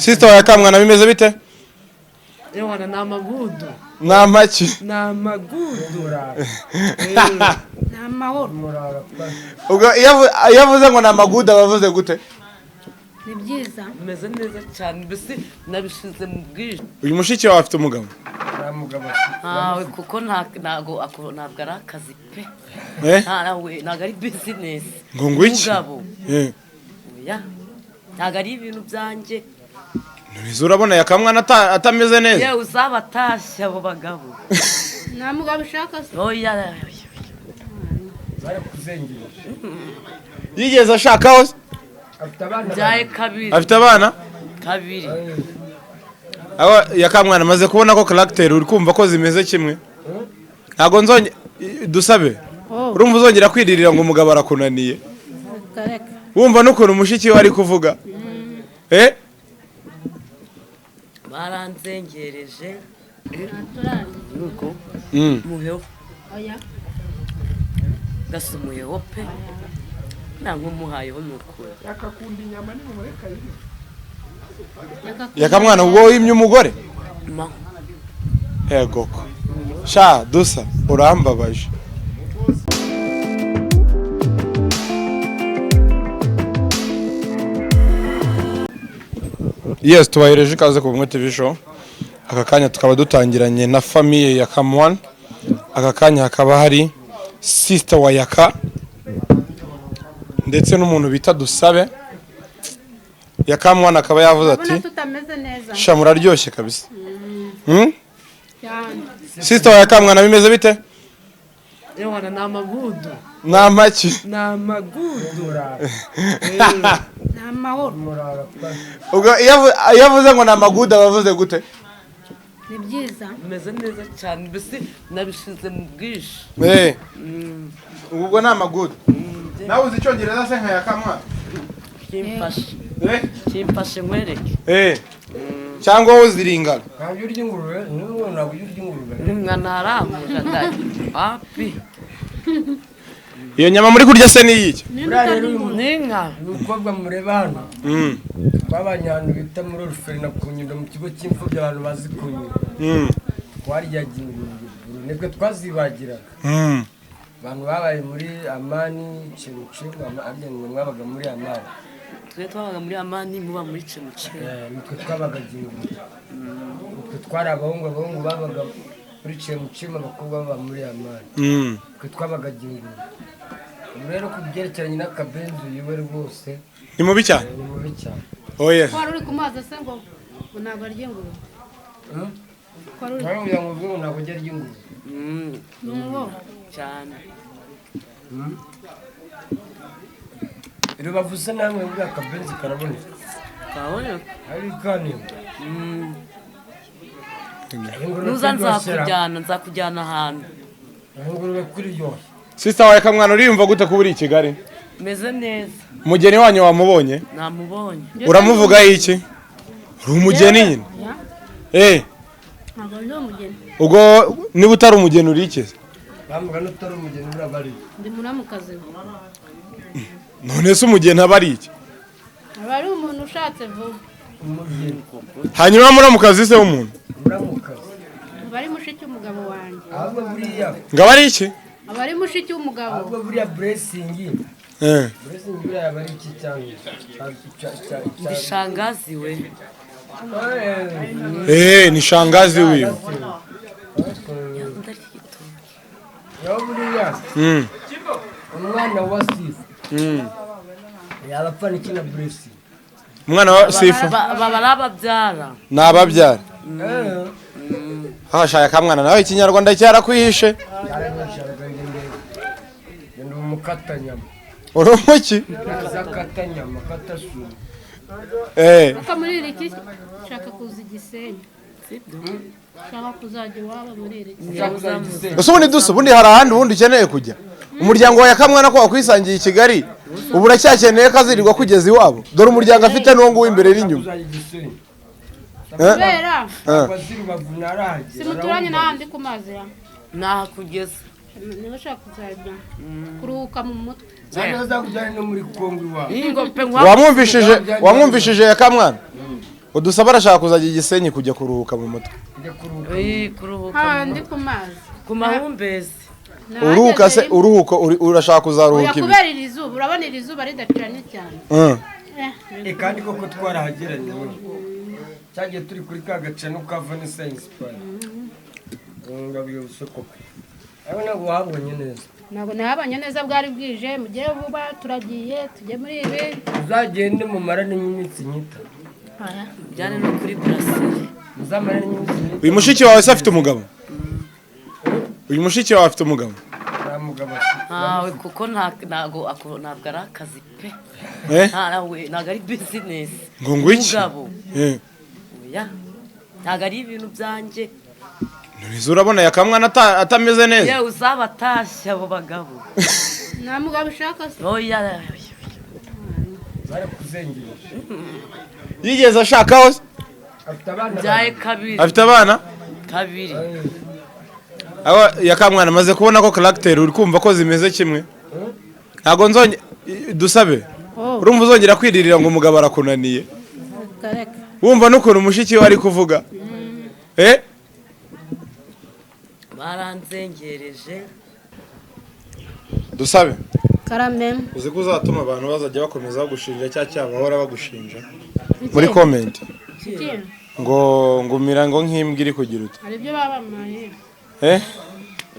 Sister wa Yakamwana bimeze bite? Ewana namagudu. Namaki? Namagudu. Namahoro. Ubwo yavuze ngo namagudu abavuze gute? Ni byiza. Meze neza cyane bisi nabishize mu bwije. Uyu mushiki wawe afite umugabo? Ah, kuko ntago ntabwo ari akazi pe. Nawe ntago ari business. Ngo ngwiki? Ya. Ntago ari ibintu byanjye. Nurizo urabona Yakamwana atameze neza. Yewe uzabatashya abo bagabo. Nta mugabo ushaka se. Oya. Bari kuzengira. Yigeze ashaka hose? Byaye kabiri. Afite abana? Kabiri. Aho Yakamwana amaze kubona ko character uri kumva ko zimeze kimwe. Ntago nzonye dusabe. Urumva uzongera kwiririra ngo umugabo arakunaniye. Kareka. Wumva n'ukuntu umushiki we ari kuvuga. Baranzengereje. Naturali. Nuko. Muheho. Oya. Gasumuyeho pe. Nango muhayeho nuko. Yakakunda inyama ni mumureka yiwe. Yakamwana ubwo wimye umugore? Ma. Yego. Sha dusa urambabaje. Yes, tubahereje ikaze ku Bumwe TV show. Aka kanya tukaba dutangiranye na famille ya Kamwana. Aka kanya hakaba hari sister wa Yaka ndetse n'umuntu bita Dusabe. Yakamwana akaba yavuze ati sha muraryoshye kabisa. Sister wa Yakamwana bimeze bite? Ewana namagudu. Namaki? Namagudu. Namahoro. Ubwo yavuze ngo namagudu abavuze gute? Ni byiza. Meze neza cyane bisi nabishize mu bwije. Ubwo namagudu. Nawe uzi icyongereza se nka Yakamwana? Kimfashe nkwereke. Cyangwa wowe uziringana? Ntabyo urya ingurube, n'ubu ntabwo urya ingurube. Mwana haramuja ndari. Papi. Iyo nyama muri kurya se ni iki? Ninka. Umukobwa mureba hano. Twabanye ahantu bita muri Orpheline na Kunyundo mu kigo cy'imfubyi abantu bazi Kunyundo. Twaryaga ingurube. Nibwo twazibagiraga. Abantu babaye muri Amani, Chemuchemu, aryenwe mwabaga muri Amani. Twe twabaga muri Amani muba muri Chemuchemu. Nitwe twabaga ingurube. Nitwe twari abahungu babaga muri Chemuchemu, abakobwa baba muri Amani. Twe twabaga ingurube. Rero kubyerekeranye n'akabenzi yiwe rwose ni mubi cyane. Ni mubi cyane. Oya. Kwari uri kumaza se ngo ntabwo arya ingurube. Kwari uri ngo ntabwo arya ingurube. Nuwo cyane. Rero bavuze namwe ngo akabenzi karaboneka. Kaboneka. Ari kane. Nzakujyana ahantu. Ingurube kuri yo. Sister wa Yakamwana uriyumva gute kuba uri i Kigali? Meze neza. Umugeni wanyu wamubonye? Namubonye. Uramuvuga iki? Uri umugeni nyine? ntabwo ndi umugeni. Ubwo niba utari umugeni uri iki? Bamuga n'utari umugeni urabari. Ndi muramukazi. None se umugeni aba ari iki? Aba ari umuntu ushatse vuba. Umugeni. Hanyuma muramukazi se w'umuntu? Muramukazi. Aba ari mushiki w'umugabo wanjye. Ahubwo buriya. Ngo aba ari iki? Aba ari mushiki w'umugabo. Ahubwo buriya blessing. Blessing buriya aba ari iki cyangwa? Ndi shangazi we. Ni shangazi wiwe. Yo buriya. Umwana wa Sifa. Yabapfa n'ikina blessing. Umwana wa Sifa. Barababyara. Nababyara. Shaya Yakamwana nawe ikinyarwanda cyarakwihishe. Ndi umukatanyama. Uri umuki? Zakatanyama, katasuma. Aka muri iki shaka kuza Gisenyi. Shaka kuzajya iwabo muri iki. Ese ubundi dusa ubundi hari ahandi ubundi ukeneye kujya? Umuryango wa Yakamwana ko wakwisangiye i Kigali ubu uracyakeneye kazirirwa kugeza iwabo? Dore umuryango afite n'uwo nguwo imbere n'inyuma. Kubera Abaziri bavunara. simuturanye n'ahandi ku mazi ya. Nahakugeza. Niba ushaka kuzajya kuruhuka mu mutwe. Zano zakujyana no muri Kongo iwabo. Wamwumvishije Yakamwana? udusaba arashaka kuzajya Igisenyi kujya kuruhuka mu mutwe. kuruhuka handi ku mazi ku mahumbezi. Uruhuka se uruhuko urashaka kuzaruhuka ibi. kubera iri zuba urabona iri zuba ridacanye cyane. kandi koko twarahageranye cyagiye turi kuri ka gace no ka Vanessa Inspire ngabiyo soko aho ntabwo wahabonye neza. Ntabwo nahabonye neza bwari bwije mugiye vuba turagiye tujye muri ibi uzagende mu marane n'iminsi nyita byane no kuri Brazil muzamarane n'iminsi nyita. Uyu mushiki wawe se afite umugabo? Uyu mushiki wawe afite umugabo? we kuko ntago ntabwo ari akazi pe. Ntago ari business. Ngo ngwiki? Oya ntago ari ibintu byanjye. Nizo urabona yakamwana atameze neza. Yewe uzabatashya abo bagabo. nta mugabo ushaka se. Oya bare kuzengira. Yigeze ashaka hose? Byaye kabiri. Afite abana? Kabiri. Aho yakamwana amaze kubona ko character uri kumva ko zimeze kimwe. Ntago nzonye dusabe. Urumva uzongera kwiririra ngo umugabo arakunaniye. Kareka. Wumva n'ukuntu umushiki we ari kuvuga. Baranzengereje. Dusabe. Karame. Uzi ko uzatuma abantu bazajya bakomeza bagushinja cyangwa bahora bagushinja muri comment. Ngo ngumira ngo nkimbwa iri kugira uti. Hari ibyo babamaye.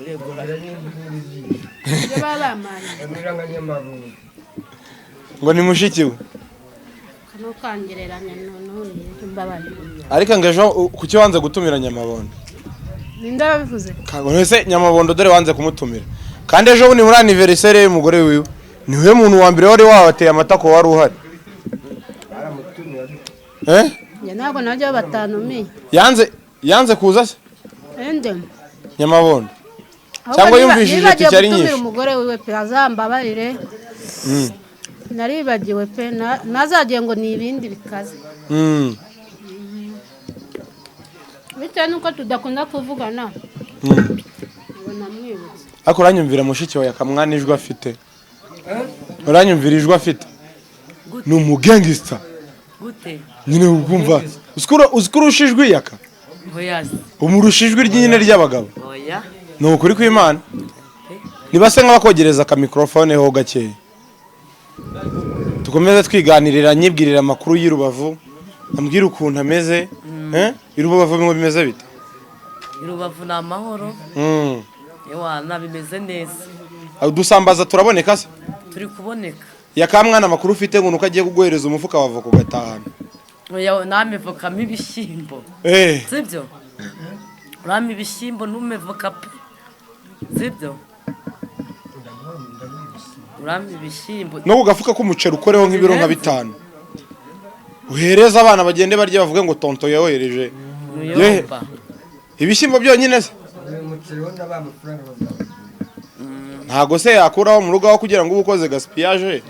Yego ibyo babamaye. Ngo ni mushiki we. Kano kangereranya none mbabaye. Ariko ngejo kuki wanze gutumira Nyamabondo? Ninde wabivuze? Kagone Nyamabondo dore wanze kumutumira. Kandi ejo buni muri anniversaire y'umugore wiwe. Niwe muntu wa mbere wari wabateye amata ko wari uhari. Njye ntabwo najya batanumiye. Yanze kuza se? Ende. Nyamabondo. Cyangwa yumvishije ati cyari nyinshi. Umugore wiwe pe azambabarire. Naribagiwe pe nazagiye ngo ni ibindi bikaze. Bitewe nuko tudakunda kuvugana. Namwibutse. Ako uranyumvira mushiki wawe yakamwana ijwi afite. Uranyumvira ijwi afite. Ni umugangster. Gute? Nyine ukumva. Uskurusha ijwi yaka. Oya. Umurusha ijwi ry'nyine ry'abagabo. Oya. No kuri kw'Imana. Nibase nk'abakogereza ka microphone ho gakeye. Tukomeze twiganirira nyibwirira amakuru y'Irubavu. Ambwira ukuntu ameze. Irubavu bimwe bimeze bite? Irubavu na amahoro. Ewana bimeze neza. Dusambaza turaboneka se? Turi kuboneka. Yakamwana amakuru ufite ngo nuko agiye kuguhereza umufuka wava ku gatahana. Oya namevoka mibishimbo. Sibyo? Urami ibishimbo numevoka pe. Sibyo? Urami ibishimbo. No ugafuka ko umuceri ukoreho nk'ibiro nka 5. Uhereza abana bagende barye bavuge ngo tonto yawohereje. Ibishimbo byonyine se? Ntago se yakuraho mu rugo aho kugira ngo ubukoze gaspillage.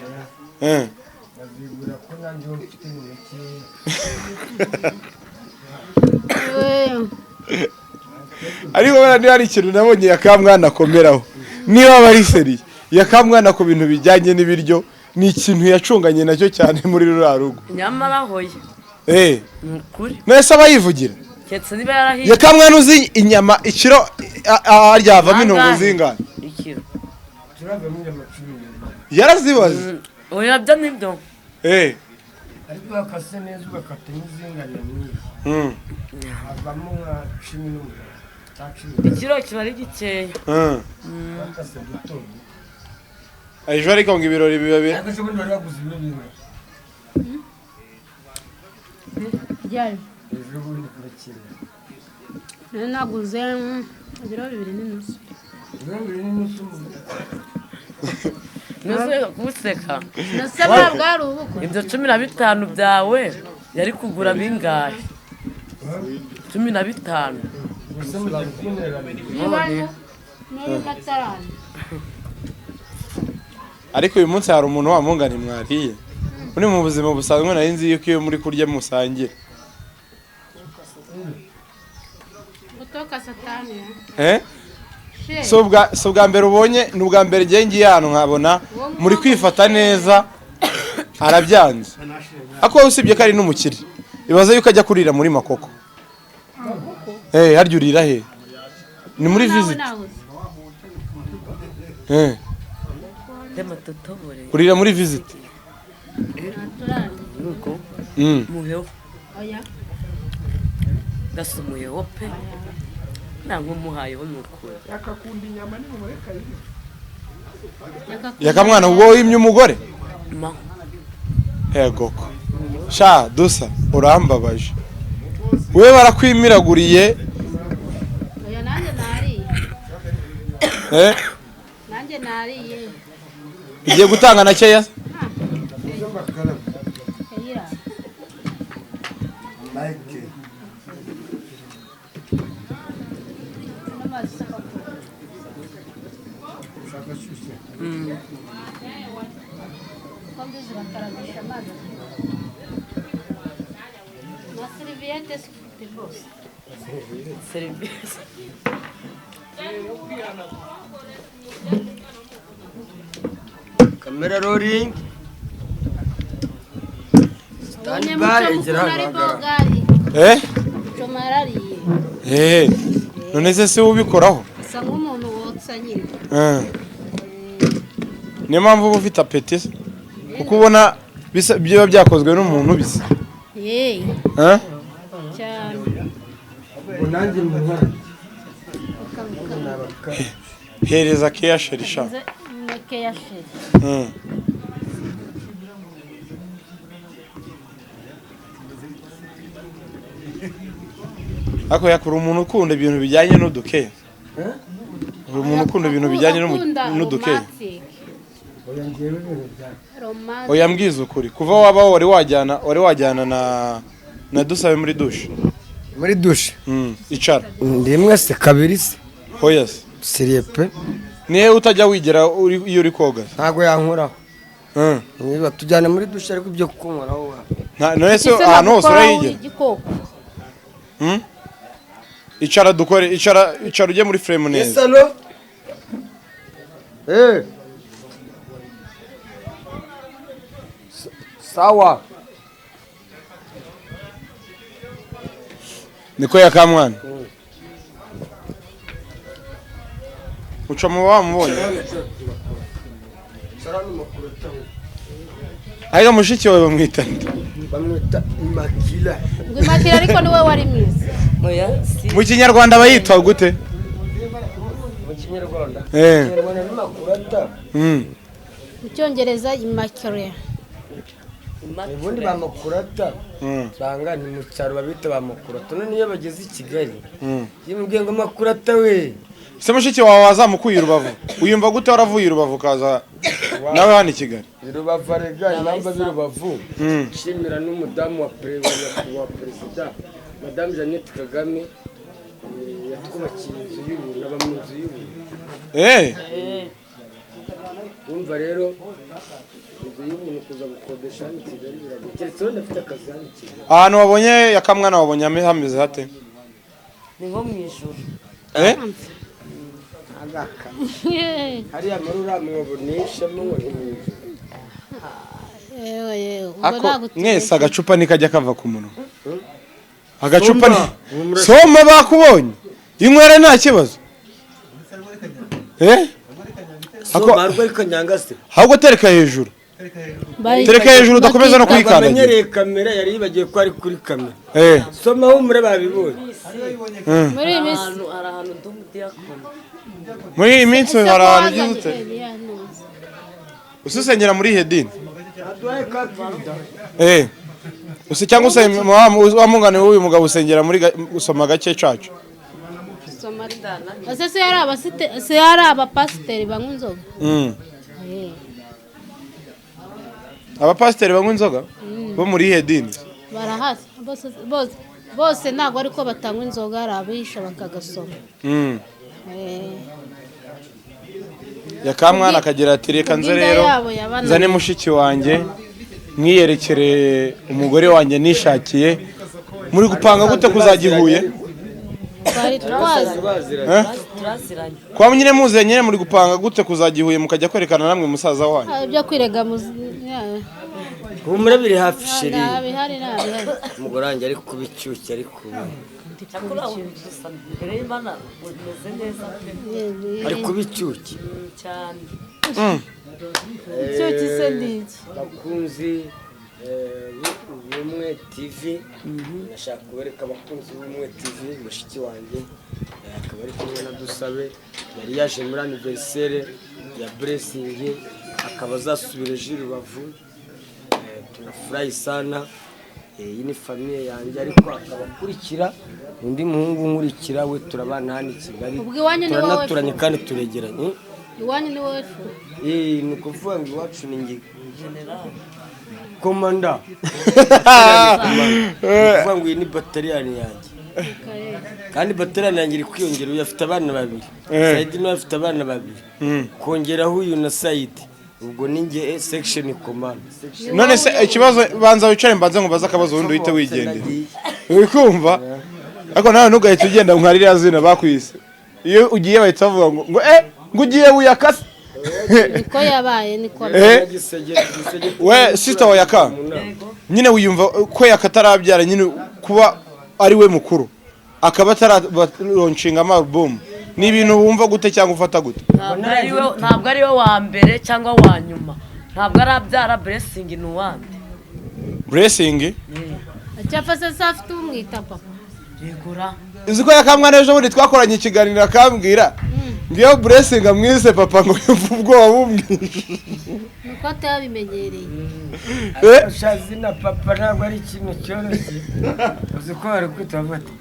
Ariko hari ikintu nabonye yakamwana akomeraho. Niba bari seri yakamwana ku bintu bijyanye n'ibiryo ni ikintu yacunganye nacyo cyane muri rurarugo. Nyamara hoye. Kuri. Nese abayivugira. Ketse niba yarahiye. Yakamwana uzi inyama ikiro aryavamo intungo zingana. Ikiro. Turavemo inyama 10. Yarazibaze. Oya byo nibyo. Ariko bakase neza ugakata n'izingana nyinshi. Avamo nka 10. Ikiro kiba ari gikeya. Bakase gito. Ejo ariko ngo ibirori bibabe. Ariko se bundi bari baguze ibiro bimwe. Ryari? Ejo bundi kurakira. Naguze ibiro 2.5. Nose guseka. Nasaba bwari ubukwe. Ibyo 15 byawe yari kugura bingahe? 15. Ariko uyu munsi hari umuntu wamungana mwariye. Uri mu buzima busanzwe nari nzi yuko iyo muri kurya musangira. Utoka satani. So bwa mbere ubonye n'ubwa mbere ngiye hano nkabona muri kwifata neza arabyanze. Ako usibye kari n'umukiri. ibaze yuko ajya kurira muri Makoko. Harya urira he? Ni muri visit. Urira muri visit. Nuko. Muheho. Oya. Gasumuyeho pe. Nango muhayeho nuko. Yakakunda inyama ni mureka yiwe. Yakamwana ubwo wimye umugore? Ma. Egoko. Sha dusa urambabaje. Wewe barakwimiraguriye. Oya nanjye nariye. Nanjye nariye. Igiye gutanga na cyeya? Kayira. Like. Kombizi bakaragisha amazi. Na serviette de boss. Service. Camera rolling. Stand Ni by mucho injira mukuru ari hano. bogari. Chomarariye. None se ubikoraho? Asa nk'umuntu wotsa nyine. Niyo mpamvu uba ufite apeti kuko ubona biba byakozwe n'umuntu bisa. Cyane. Unanjye muhara. Hereza keya sherisha. Keya sheri. Ako yakura umuntu ukunda ibintu bijyanye n'uduke. Umuntu ukunda ibintu bijyanye n'uduke. Oya mbwiza ukuri. Kuva waba wari wajyana na dusabe muri douche. Muri douche. Icara. Ndimwe se kabiri se. Oya se. Seriye pe. Niye utajya wigera iyo uri koga. Ntago yankoraho. Niba tujyana muri douche ariko ibyo kukoraho. None se ahantu hose urayigera. Icara dukore, icara ujye muri frame neza. Yes, sawa. Niko yakamwana. Uca mu bamubonye. Ayiga mushiki wawe bamwita Imakila. Imakila ariko niwe wari mwiza. Oya. Mu Kinyarwanda bayitwa gute? Mu Kinyarwanda. Kinyarwanda ni Makurata. Mu Cyongereza Imakila. Ubundi ba Makurata. Banga ni mu cyaro babita ba Makurata. None iyo bageze I Kigali. Yimbwiye ngo Makurata we. Se mushiki wawe wazamukuye Rubavu. Uyumva gute waravuye Rubavu kaza nawe hano I Kigali? Rubavu arega inamba z'Rubavu. Shimira n'umudamu wa president. Madame Jeannette Kagame yatwubakiye inzu y'ubu n'abamuzi y'ubu. Umva rero inzu y'umuntu kuza gukodesha hano I Kigali biraguketse wenda afite akazi hano I Kigali. Ahantu wabonye yakamwana wabonye hameze hate? Ni nko mu ijuru. Agaka. Hariya marura mubonesha mu ijuru. Ako mwese agacupa nikajya kava ku munwa. Agacupa ni soma bakubonye. Inywera nta kibazo. Ako marwa ikanyanga se. Ahubwo tereka hejuru. Tereka hejuru udakomeza no kuyikandagira. Bamenyereye kamera yari yibagiye ko ari kuri kamera. Soma humure babibonye. Muri iminsi ahantu ndumudiyakona. Muri iyi minsi hari ahantu ugizute. Usengera muri hedini. Cyangwa wamungane w'uyu mugabo usengera muri gusoma gake cacu. Se yari abapasiteri banywa inzoga. Abapasiteri banywa inzoga bo muri hedini. Barahasi bose ntabwo ariko batanywa inzoga hari abisha bakagasoma. Yakamwana akagira ati reka nze rero nzane mushiki wanjye mwiyerekere umugore wanjye nishakiye muri gupanga gute kuzagihuye kwa nyine muze nyine muri gupanga gute kuzagihuye mukajya kwerekana namwe musaza wanyu ibyo kwirega humura biri hafi sheri ntabihari umugore wanjye ari kuba icyuki ari kuba cyakora gusa imbere y'Imana umeze neza ari kuba icyuki cyane icyuki se ndiki bakunzi b'Ubumwe TV ndashaka kubereka abakunzi b'Ubumwe TV mushiki wanjye akaba ari kumwe na Dusabe yari yaje muri anniversaire ya Blessing akaba azasubira ejo Rubavu tunafurahi sana iyi ni famille yanjye ariko akaba akurikira undi muhungu nkurikira we turabana hano i Kigali turanaturanye kandi turegeranye iwanyu ni wowe ni ukuvuga ngo iwacu ni ngi komanda kuvuga ngo iyi ni bataliyani yanjye kandi bataliyani yanjye iri kwiyongera uyu afite abana babiri Saidi nawe afite abana babiri kongeraho uyu na Saidi ubwo ninjye section command none se ikibazo banza wicare mbanze ngo baza akabazo ubundi uhite wigendera uri kumva ariko nawe ntugahita ugenda nka ririya zina bakwise iyo ugiye bahita bavuga ngo ngo ugiye uyakase niko yabaye niko we sister wa Yaka nyine wiyumva ko yakatarabyara nyine kuba ari we mukuru akaba atararonshinga album ni ibintu wumva gute cyangwa ufata gute ntabwo ari we wa mbere cyangwa wa nyuma ntabwo arabyara Blessing ni uwande Blessing acyafase safite umwita papa yegura uzi ko Yakamwana ejo bundi twakoranye ikiganiro akambwira ngiyo Blessing amwise papa ngo yumva ubwoba bumwishe nuko atabimenyereye shazina papa ntabwo ari ikintu cyoroshye uzi ko bari kwita bati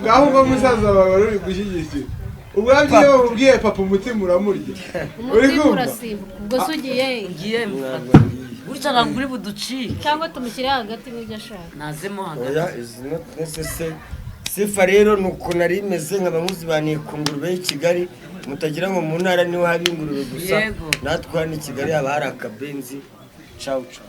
ngaho ngo musaza wawe uri gushyigikira ubwo yagiye ubwiye papa umutima uramurya umutima urasimbuka ubwo se ugiye gutya ntabwo uri buducike cyangwa tumushyire hagati n'ibyo ashaka nazemo hagati sifa rero nuko nari imeze nkaba nkuzibaniye ku ngurube y'i Kigali mutagira ngo mu ntara niho haba ingurube gusa natwe hano i Kigali haba hari akabenzi ciao ciao